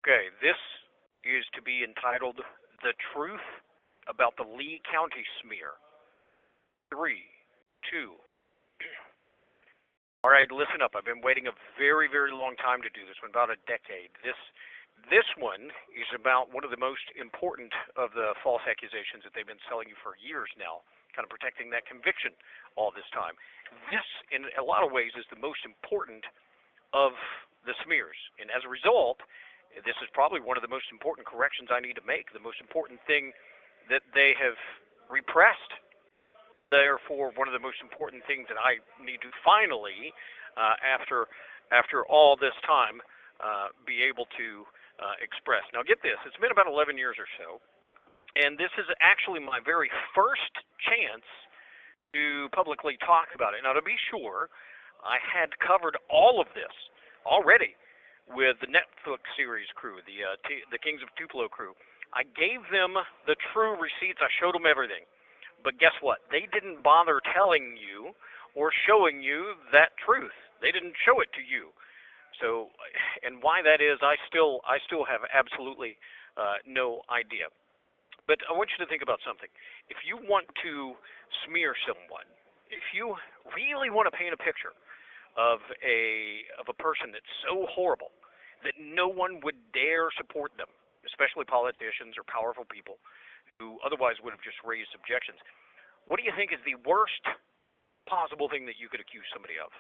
Okay, this is to be entitled The Truth About the Lee County Smear. Three, two. All right, listen up. I've been waiting a very, very long time to do this one, about a decade. This one is about one of the most important of the false accusations that they've been selling you for years now, kind of protecting that conviction all this time. This, in a lot of ways, is the most important of the smears. And as a result, this is probably one of the most important corrections I need to make, the most important thing that they have repressed. Therefore, one of the most important things that I need to finally, after all this time, be able to express. Now, get this: it's been about 11 years or so, and this is actually my very first chance to publicly talk about it. Now, to be sure, I had covered all of this already with the Netflix series crew, the Kings of Tupelo crew. I gave them the true receipts. I showed them everything. But guess what? They didn't bother telling you or showing you that truth. They didn't show it to you. So, and why that is, I still have absolutely no idea. But I want you to think about something. If you want to smear someone, if you really want to paint a picture of a person that's so horrible that no one would dare support them, especially politicians or powerful people who otherwise would have just raised objections. What do you think is the worst possible thing that you could accuse somebody of?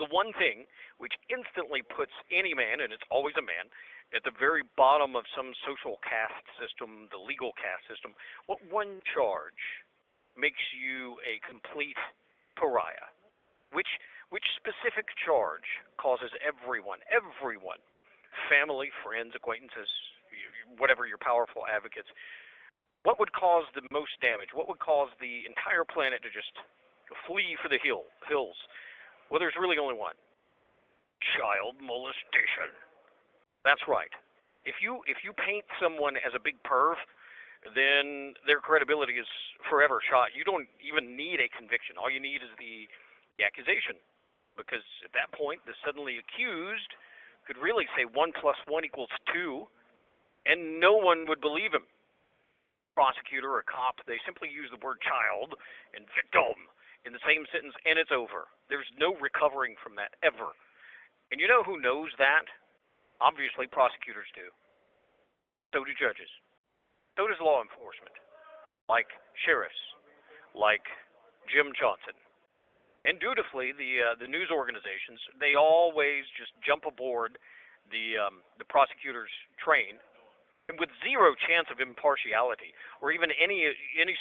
The one thing which instantly puts any man, and it's always a man, at the very bottom of some social caste system, the legal caste system, what one charge makes you a complete pariah? Which specific charge causes everyone, family, friends, acquaintances, whatever your powerful advocates, what would cause the most damage? What would cause the entire planet to just flee for the hills? Well, there's really only one: child molestation. That's right. If you paint someone as a big perv, then their credibility is forever shot. You don't even need a conviction. All you need is the accusation, because at that point, the suddenly accused could really say 1 + 1 = 2, and no one would believe him. Prosecutor or cop, they simply use the word child and victim in the same sentence, and it's over. There's no recovering from that, ever. And you know who knows that? Obviously, prosecutors do. So do judges. So does law enforcement, like sheriffs, like Jim Johnson. And dutifully, the news organizations, they always just jump aboard the prosecutor's train, and with zero chance of impartiality or even any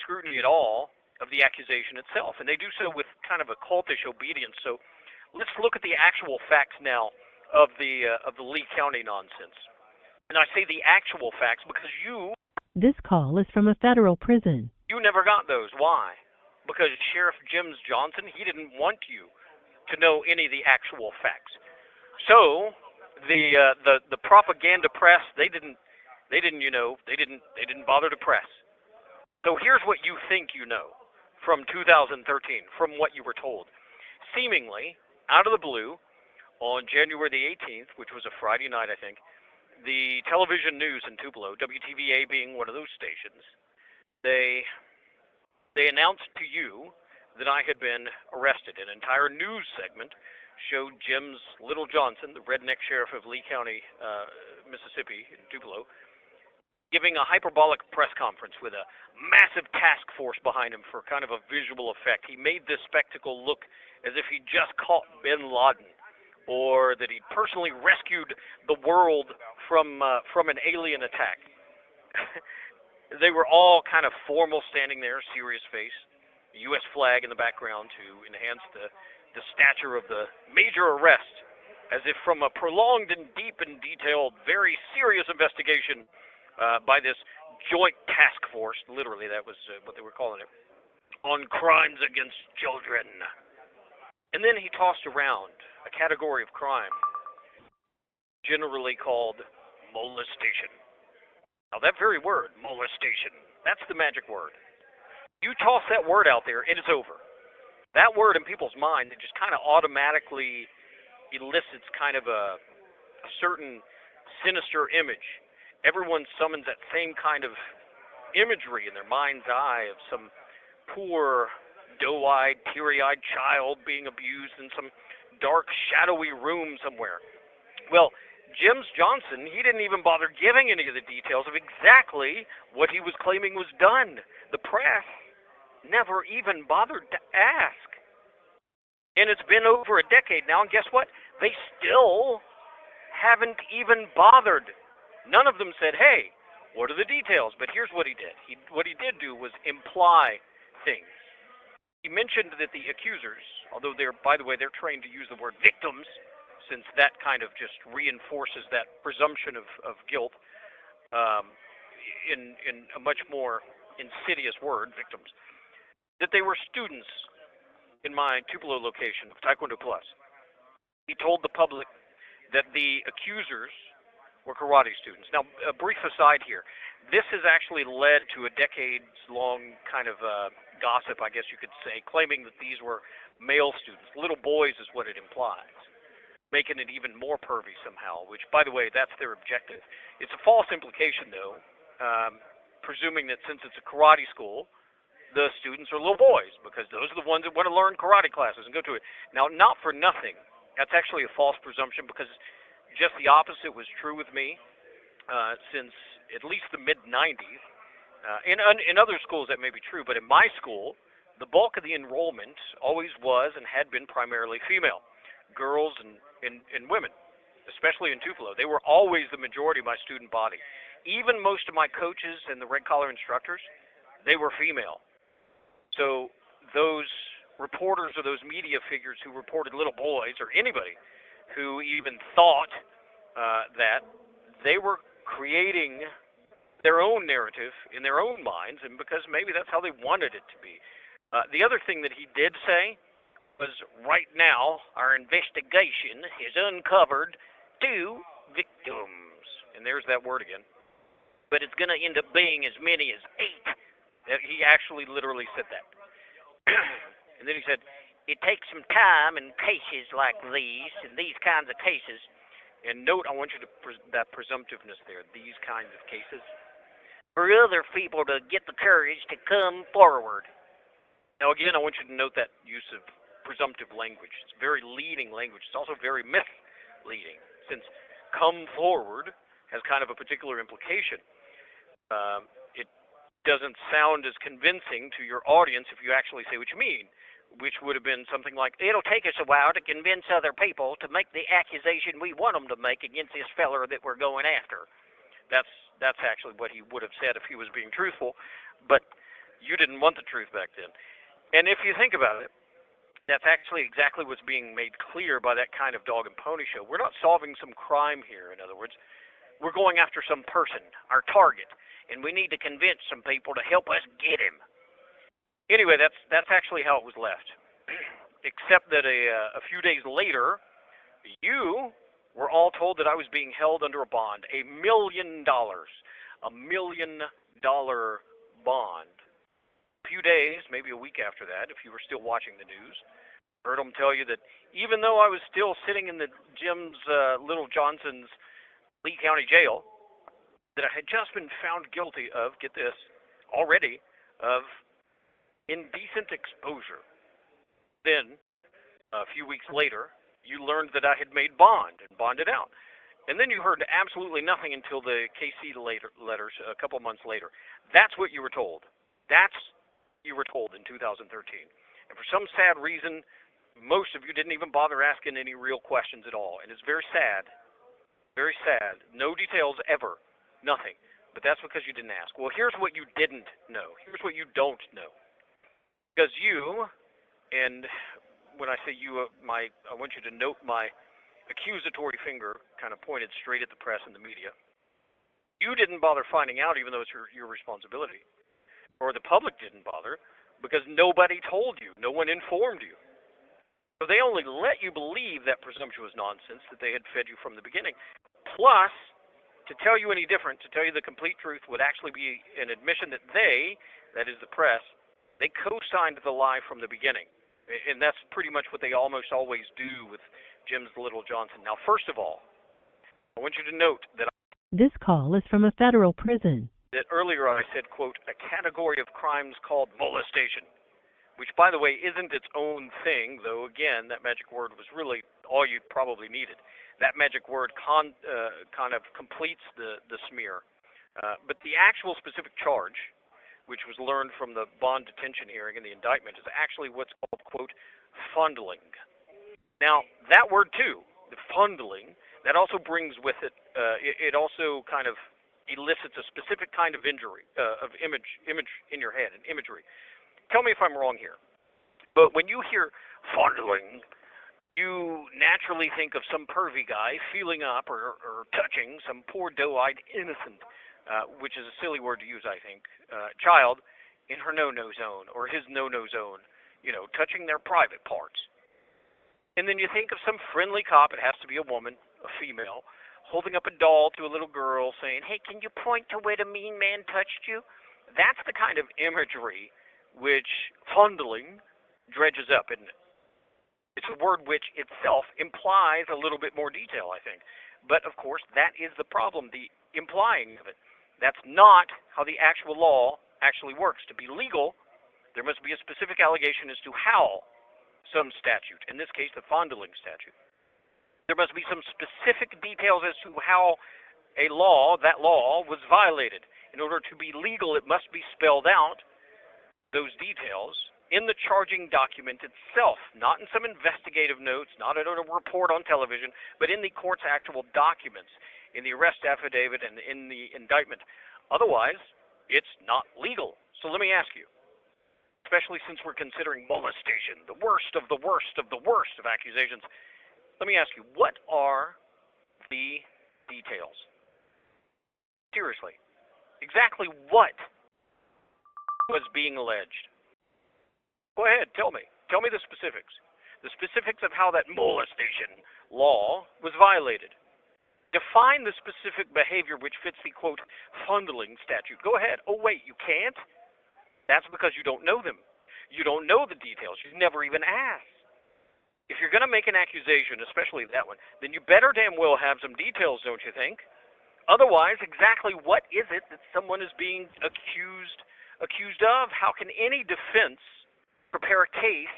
scrutiny at all of the accusation itself. And they do so with kind of a cultish obedience. So let's look at the actual facts now of the Lee County nonsense. And I say the actual facts because This call is from a federal prison. You never got those. Why? Because Sheriff Jim Johnson, he didn't want you to know any of the actual facts. So the propaganda press, they didn't bother to press. So here's what you think you know from 2013, from what you were told. Seemingly, out of the blue, on January the 18th, which was a Friday night, I think, the television news in Tupelo, WTVA being one of those stations, they announced to you that I had been arrested. An entire news segment showed Jim's Little Johnson, the redneck sheriff of Lee County, Mississippi, in Tupelo, giving a hyperbolic press conference with a massive task force behind him for kind of a visual effect. He made this spectacle look as if he just caught bin Laden, or that he personally rescued the world from an alien attack. They were all kind of formal, standing there, serious face, the U.S. flag in the background to enhance the stature of the major arrest, as if from a prolonged and deep and detailed, very serious investigation by this joint task force, literally that was what they were calling it, on crimes against children. And then he tossed around a category of crime generally called molestation. Now that very word, molestation, that's the magic word. You toss that word out there, and it's over. That word in people's mind, it just kind of automatically elicits kind of a certain sinister image. Everyone summons that same kind of imagery in their mind's eye of some poor, doe-eyed, teary-eyed child being abused in some dark, shadowy room somewhere. Well, James Johnson, he didn't even bother giving any of the details of exactly what he was claiming was done. The press never even bothered to ask. And it's been over a decade now, and guess what? They still haven't even bothered. None of them said, hey, what are the details? But here's what he did. What he did do was imply things. He mentioned that the accusers, although by the way, they're trained to use the word victims, since that kind of just reinforces that presumption of guilt in a much more insidious word, victims, that they were students in my Tupelo location of Taekwondo Plus. He told the public that the accusers were karate students. Now, a brief aside here. This has actually led to a decades-long kind of gossip, I guess you could say, claiming that these were male students. Little boys is what it implies, making it even more pervy somehow, which, by the way, that's their objective. It's a false implication, though, presuming that since it's a karate school, the students are little boys, because those are the ones that want to learn karate classes and go to it. Now, not for nothing. That's actually a false presumption, because just the opposite was true with me since at least the mid-'90s. In other schools that may be true, but in my school, the bulk of the enrollment always was and had been primarily female. Girls and women, especially in Tupelo. They were always the majority of my student body. Even most of my coaches and the red collar instructors, they were female. So those reporters or those media figures who reported little boys, or anybody who even thought that, they were creating their own narrative in their own minds, and because maybe that's how they wanted it to be. The other thing that he did say was, right now, our investigation has uncovered 2 victims. And there's that word again. But it's going to end up being as many as 8. He actually literally said that. And then he said, it takes some time in cases like these, in these kinds of cases. And note, I want you to, that presumptiveness there, these kinds of cases, for other people to get the courage to come forward. Now, again, I want you to note that use of presumptive language. It's very leading language. It's also very misleading, since come forward has kind of a particular implication. It doesn't sound as convincing to your audience if you actually say what you mean, which would have been something like, it'll take us a while to convince other people to make the accusation we want them to make against this feller that we're going after. That's actually what he would have said if he was being truthful, but you didn't want the truth back then. And if you think about it, that's actually exactly what's being made clear by that kind of dog and pony show. We're not solving some crime here, in other words. We're going after some person, our target, and we need to convince some people to help us get him. Anyway, that's actually how it was left. Except that a few days later, you were all told that I was being held under a bond, $1 million. $1 million bond. A few days, maybe a week after that, if you were still watching the news, heard them tell you that even though I was still sitting in the James Little Johnson's Lee County Jail, that I had just been found guilty of, get this, already, of indecent exposure. Then, a few weeks later, you learned that I had made bond and bonded out. And then you heard absolutely nothing until the KC letters a couple months later. That's what you were told. That's you were told in 2013. And for some sad reason, most of you didn't even bother asking any real questions at all. And it's very sad. Very sad. No details ever. Nothing. But that's because you didn't ask. Well, here's what you didn't know. Here's what you don't know. Because you, and when I say you, I want you to note my accusatory finger kind of pointed straight at the press and the media. You didn't bother finding out, even though it's your responsibility. Or the public didn't bother, because nobody told you. No one informed you. So they only let you believe that presumptuous nonsense that they had fed you from the beginning. Plus, to tell you any different, to tell you the complete truth, would actually be an admission that they, that is the press, they co-signed the lie from the beginning. And that's pretty much what they almost always do with James Little Johnson. Now, first of all, I want you to note that This call is from a federal prison. earlier I said, quote, a category of crimes called molestation, which, by the way, isn't its own thing, though, again, that magic word was really all you probably needed. That magic word kind of completes the smear. But the actual specific charge, which was learned from the bond detention hearing and the indictment, is actually what's called, quote, fondling. Now, that word, too, the fondling, that also brings with it, it also kind of elicits a specific kind of injury, of image in your head, an imagery. Tell me if I'm wrong here. But when you hear fondling, you naturally think of some pervy guy feeling up or touching some poor doe-eyed innocent, which is a silly word to use, I think, child in her no-no zone or his no-no zone, touching their private parts. And then you think of some friendly cop, it has to be a woman, a female, holding up a doll to a little girl saying, hey, can you point to where the mean man touched you? That's the kind of imagery which fondling dredges up, isn't it? It's a word which itself implies a little bit more detail, I think. But, of course, that is the problem, the implying of it. That's not how the actual law actually works. To be legal, there must be a specific allegation as to how some statute, in this case the fondling statute, there must be some specific details as to how that law was violated. In order to be legal, it must be spelled out, those details, in the charging document itself, not in some investigative notes, not in a report on television, but in the court's actual documents, in the arrest affidavit and in the indictment. Otherwise, it's not legal. So let me ask you, especially since we're considering molestation, the worst of the worst of the worst of accusations, let me ask you, what are the details? Seriously, exactly what was being alleged? Go ahead, tell me. Tell me the specifics. The specifics of how that molestation law was violated. Define the specific behavior which fits the, quote, fondling statute. Go ahead. Oh, wait, you can't? That's because you don't know them. You don't know the details. You've never even asked. If you're going to make an accusation, especially that one, then you better damn well have some details, don't you think? Otherwise, exactly what is it that someone is being accused of? How can any defense prepare a case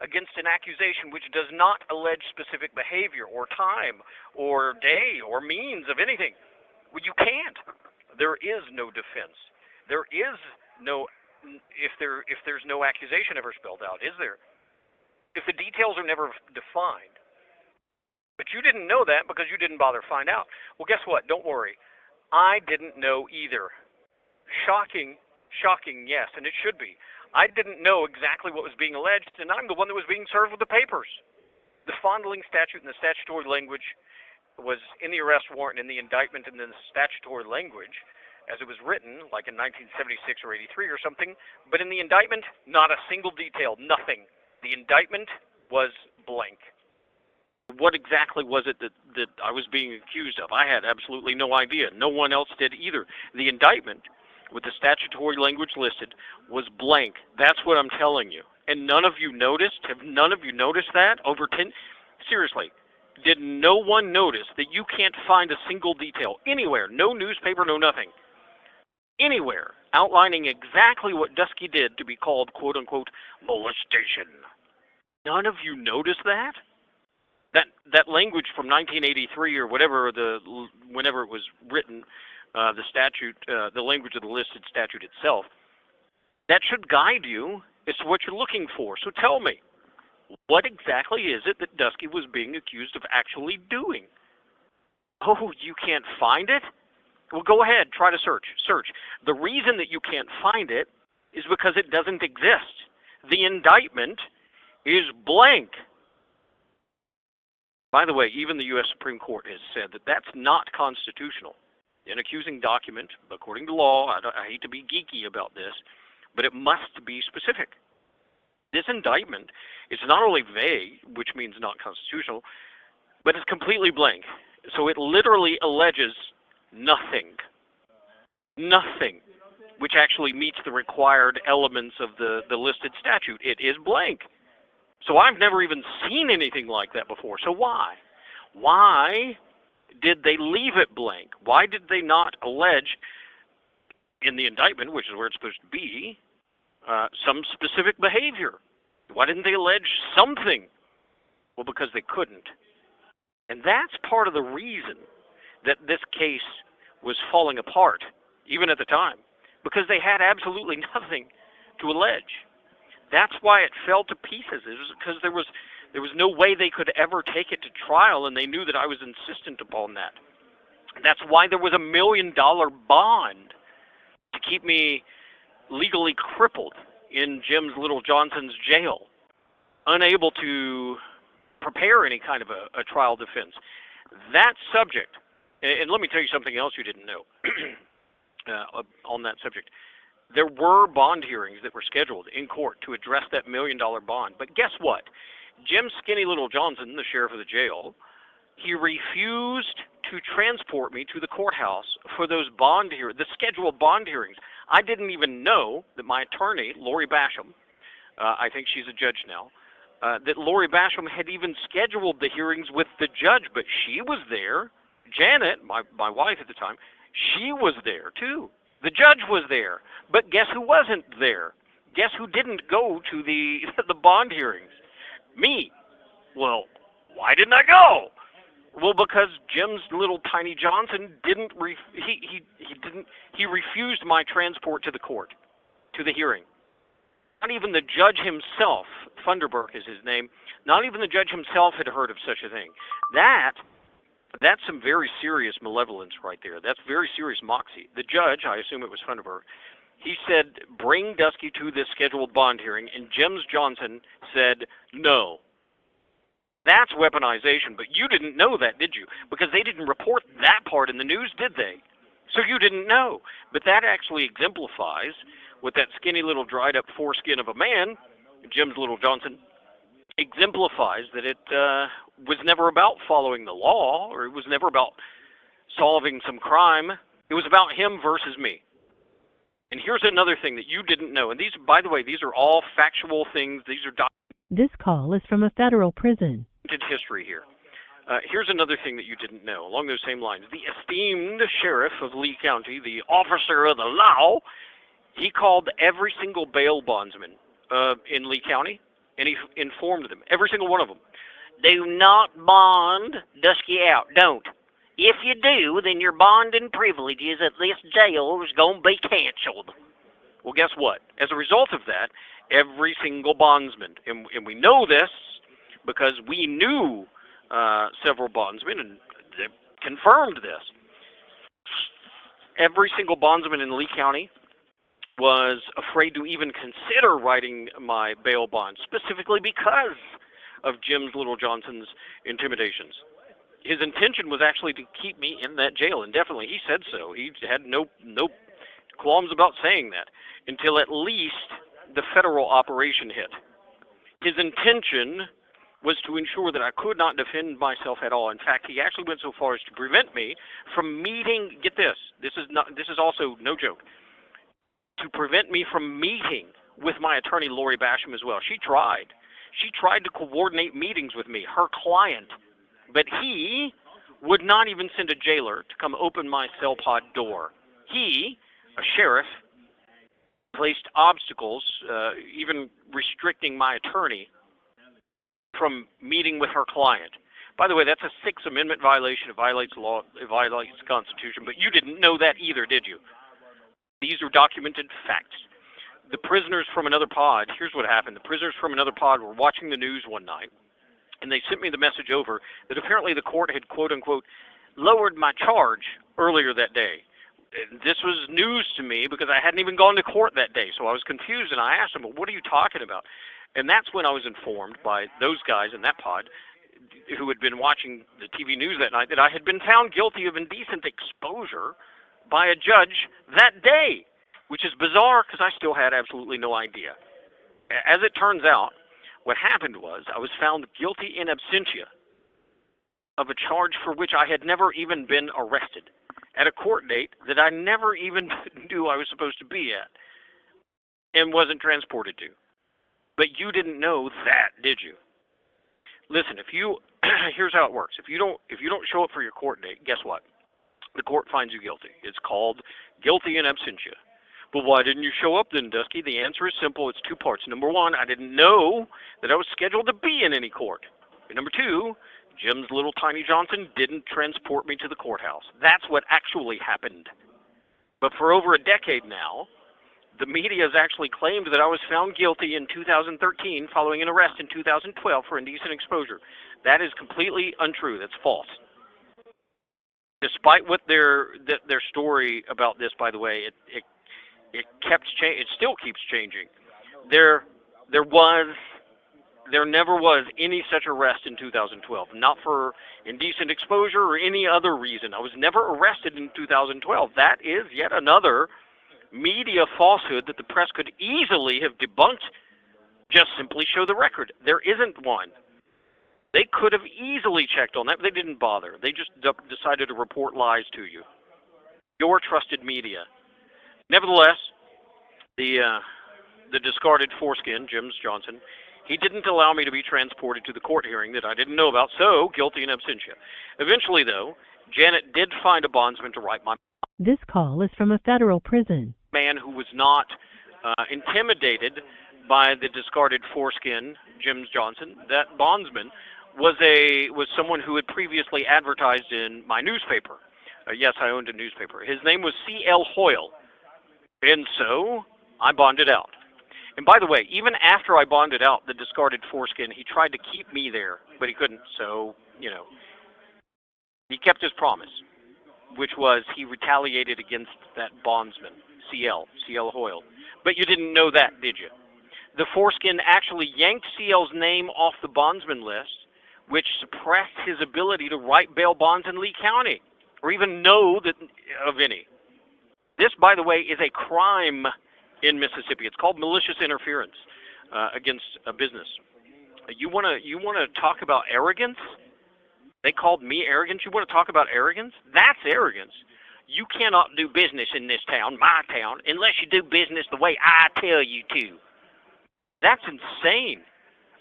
against an accusation which does not allege specific behavior or time or day or means of anything? Well, you can't. There is no defense. There is no, if there's no accusation ever spelled out, is there? If the details are never defined. But you didn't know that because you didn't bother to find out. Well, guess what? Don't worry. I didn't know either. Shocking, yes, and it should be. I didn't know exactly what was being alleged, and I'm the one that was being served with the papers. The fondling statute and the statutory language was in the arrest warrant and in the indictment and then the statutory language as it was written, like in 1976 or 83 or something, but in the indictment, not a single detail, nothing. The indictment was blank. What exactly was it that I was being accused of? I had absolutely no idea. No one else did either. The indictment, with the statutory language listed, was blank. That's what I'm telling you. And none of you noticed? Have none of you noticed that? Seriously, did no one notice that you can't find a single detail anywhere, no newspaper, no nothing, anywhere, outlining exactly what Dutschke did to be called, quote-unquote, molestation? None of you noticed that? That language from 1983 or whenever it was written, the statute, the language of the listed statute itself, that should guide you as to what you're looking for. So tell me, what exactly is it that Dutschke was being accused of actually doing? Oh, you can't find it? Well, go ahead, try to search. Search. The reason that you can't find it is because it doesn't exist. The indictment is blank. By the way, even the U.S. Supreme Court has said that that's not constitutional. An accusing document, according to law, I hate to be geeky about this, but it must be specific. This indictment is not only vague, which means not constitutional, but it's completely blank. So it literally alleges nothing, which actually meets the required elements of the listed statute. It is blank. So I've never even seen anything like that before. So why? Why did they leave it blank? Why did they not allege in the indictment, which is where it's supposed to be, some specific behavior? Why didn't they allege something? Well, because they couldn't. And that's part of the reason that this case was falling apart, even at the time, because they had absolutely nothing to allege. That's why it fell to pieces. It was because there was no way they could ever take it to trial, and they knew that I was insistent upon that. That's why there was $1 million bond to keep me legally crippled in Jim's Little Johnson's jail, unable to prepare any kind of a trial defense. That subject, and let me tell you something else you didn't know on that subject. There were bond hearings that were scheduled in court to address that $1 million bond. But guess what? Jim Skinny Little Johnson, the sheriff of the jail, he refused to transport me to the courthouse for those the scheduled bond hearings. I didn't even know that my attorney, Lori Basham, I think she's a judge now, that Lori Basham had even scheduled the hearings with the judge, but she was there. Janet, my wife at the time, she was there too. The judge was there. But guess who wasn't there? Guess who didn't go to the bond hearings? Me. Well, why didn't I go? Well, because Jim's little tiny Johnson he refused my transport to the court, to the hearing. Not even the judge himself, Funderburk is his name, not even the judge himself had heard of such a thing. That's some very serious malevolence right there. That's very serious moxie. The judge, I assume it was Funderburk, he said, bring Dutschke to this scheduled bond hearing, and James Johnson said, no. That's weaponization, but you didn't know that, did you? Because they didn't report that part in the news, did they? So you didn't know. But that actually exemplifies, with that skinny little dried up foreskin of a man, James Little Johnson, exemplifies that it was never about following the law, or it was never about solving some crime. It was about him versus me. And here's another thing that you didn't know. And these, by the way, these are all factual things. These are This call is from a federal prison. History here. Here's another thing that you didn't know, along those same lines. The esteemed sheriff of Lee County, the officer of the law, he called every single bail bondsman in Lee County, and he informed them, every single one of them, do not bond Dutschke out. Don't. If you do, then your bonding privileges at this jail is going to be canceled. Well, guess what? As a result of that, every single bondsman, and we know this because we knew several bondsmen, and they confirmed this. Every single bondsman in Lee County was afraid to even consider writing my bail bond, specifically because of James Little Johnson's intimidations. His intention was actually to keep me in that jail indefinitely. He said so. He had no qualms about saying that until at least the federal operation hit. His intention was to ensure that I could not defend myself at all. In fact, he actually went so far as to prevent me from meeting, get this is also no joke, to prevent me from meeting with my attorney, Lori Basham, as well. She tried to coordinate meetings with me, her client, but he would not even send a jailer to come open my cell pod door. He, a sheriff, placed obstacles, even restricting my attorney from meeting with her client. By the way, that's a Sixth Amendment violation. It violates law. It violates the Constitution. But you didn't know that either, did you? These are documented facts. The prisoners from another pod, here's what happened. The prisoners from another pod were watching the news one night, and they sent me the message over that apparently the court had, quote-unquote, lowered my charge earlier that day. This was news to me because I hadn't even gone to court that day, so I was confused, and I asked them, well, what are you talking about? And that's when I was informed by those guys in that pod who had been watching the TV news that night that I had been found guilty of indecent exposure by a judge that day, which is bizarre because I still had absolutely no idea. As it turns out, what happened was I was found guilty in absentia of a charge for which I had never even been arrested at a court date that I never even knew I was supposed to be at and wasn't transported to. But you didn't know that, did you? Listen, if you here's how it works. If you don't show up for your court date, guess what? The court finds you guilty. It's called guilty in absentia. But why didn't you show up then, Dusky? The answer is simple. It's two parts. Number one, I didn't know that I was scheduled to be in any court. And number two, Jim's little tiny Johnson didn't transport me to the courthouse. That's what actually happened. But for over a decade now, the media has actually claimed that I was found guilty in 2013 following an arrest in 2012 for indecent exposure. That is completely untrue. That's false. Despite what their story about this, by the way, it still keeps changing. There never was any such arrest in 2012, not for indecent exposure or any other reason. I was never arrested in 2012. That is yet another media falsehood that the press could easily have debunked. Just simply show the record. There isn't one. They could have easily checked on that, but they didn't bother. They just decided to report lies to you. Your trusted media. Nevertheless, the discarded foreskin, Jim Johnson, he didn't allow me to be transported to the court hearing that I didn't know about, so guilty in absentia. Eventually, though, Janet did find a bondsman to write my... This call is from a federal prison. ...man who was not intimidated by the discarded foreskin, Jim Johnson. That bondsman was someone who had previously advertised in my newspaper. Yes, I owned a newspaper. His name was C.L. Hoyle. And so I bonded out. And by the way, even after I bonded out the discarded foreskin, he tried to keep me there, but he couldn't. So, he kept his promise, which was he retaliated against that bondsman, C.L. Hoyle. But you didn't know that, did you? The foreskin actually yanked C.L.'s name off the bondsman list, which suppressed his ability to write bail bonds in Lee County, or even know of any. This, by the way, is a crime in Mississippi. It's called malicious interference against a business. You want to talk about arrogance? They called me arrogant. You want to talk about arrogance? That's arrogance. You cannot do business in this town, my town, unless you do business the way I tell you to. That's insane.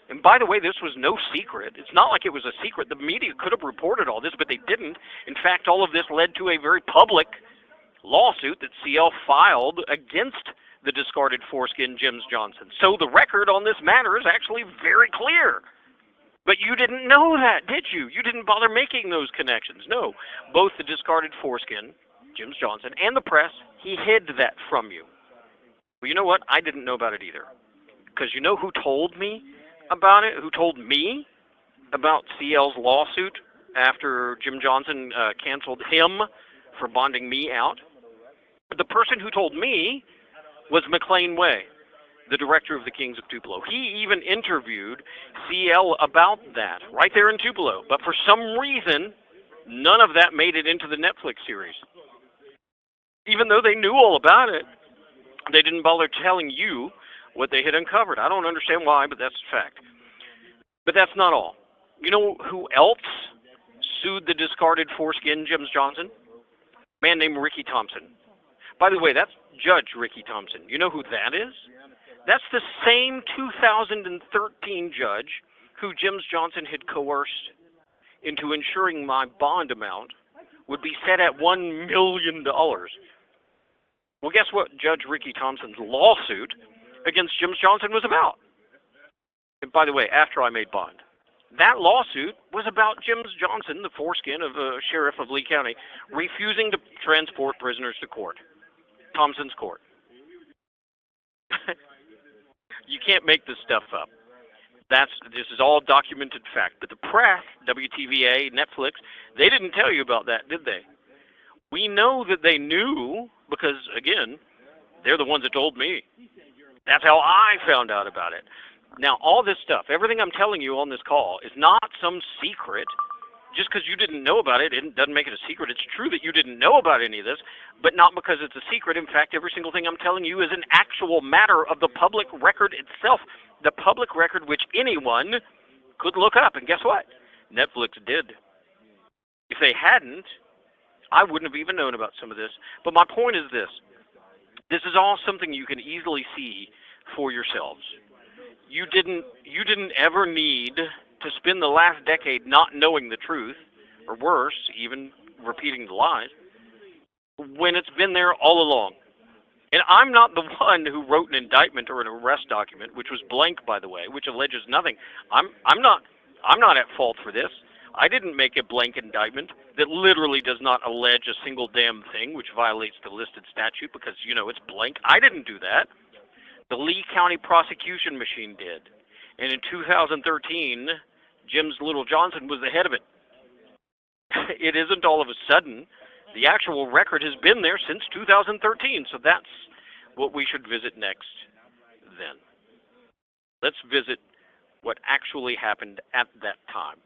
And by the way, this was no secret. It's not like it was a secret. The media could have reported all this, but they didn't. In fact, all of this led to a very public lawsuit that CL filed against the discarded foreskin Jim Johnson. So the record on this matter is actually very clear. But you didn't know that, did you? You didn't bother making those connections. No. Both the discarded foreskin, Jim Johnson, and the press, he hid that from you. Well, you know what? I didn't know about it either. Because you know who told me about it? Who told me about CL's lawsuit after Jim Johnson canceled him for bonding me out? The person who told me was McLean Way, the director of the Kings of Tupelo. He even interviewed CL about that right there in Tupelo. But for some reason, none of that made it into the Netflix series. Even though they knew all about it, they didn't bother telling you what they had uncovered. I don't understand why, but that's a fact. But that's not all. You know who else sued the discarded foreskin Jim Johnson? A man named Ricky Thompson. By the way, that's Judge Ricky Thompson. You know who that is? That's the same 2013 judge who Jim Johnson had coerced into ensuring my bond amount would be set at $1 million. Well, guess what Judge Ricky Thompson's lawsuit against Jim Johnson was about? And by the way, after I made bond, that lawsuit was about Jim Johnson, the foreskin of sheriff of Lee County, refusing to transport prisoners to court. Thompson's court. You can't make this stuff up. This is all documented fact. But the press, WTVA, Netflix, they didn't tell you about that, did they? We know that they knew because, again, they're the ones that told me. That's how I found out about it. Now, all this stuff, everything I'm telling you on this call is not some secret. Just because you didn't know about it, it doesn't make it a secret. It's true that you didn't know about any of this, but not because it's a secret. In fact, every single thing I'm telling you is an actual matter of the public record itself. The public record which anyone could look up. And guess what? Netflix did. If they hadn't, I wouldn't have even known about some of this. But my point is this. This is all something you can easily see for yourselves. You didn't ever need to spend the last decade not knowing the truth, or worse, even repeating the lies, when it's been there all along. And I'm not the one who wrote an indictment or an arrest document, which was blank, by the way, which alleges nothing. I'm not at fault for this. I didn't make a blank indictment that literally does not allege a single damn thing, which violates the listed statute because, you know, it's blank. I didn't do that. The Lee County prosecution machine did. And in 2013, Jim's Little Johnson was the head of it. It isn't all of a sudden. The actual record has been there since 2013, so that's what we should visit next then. Let's visit what actually happened at that time.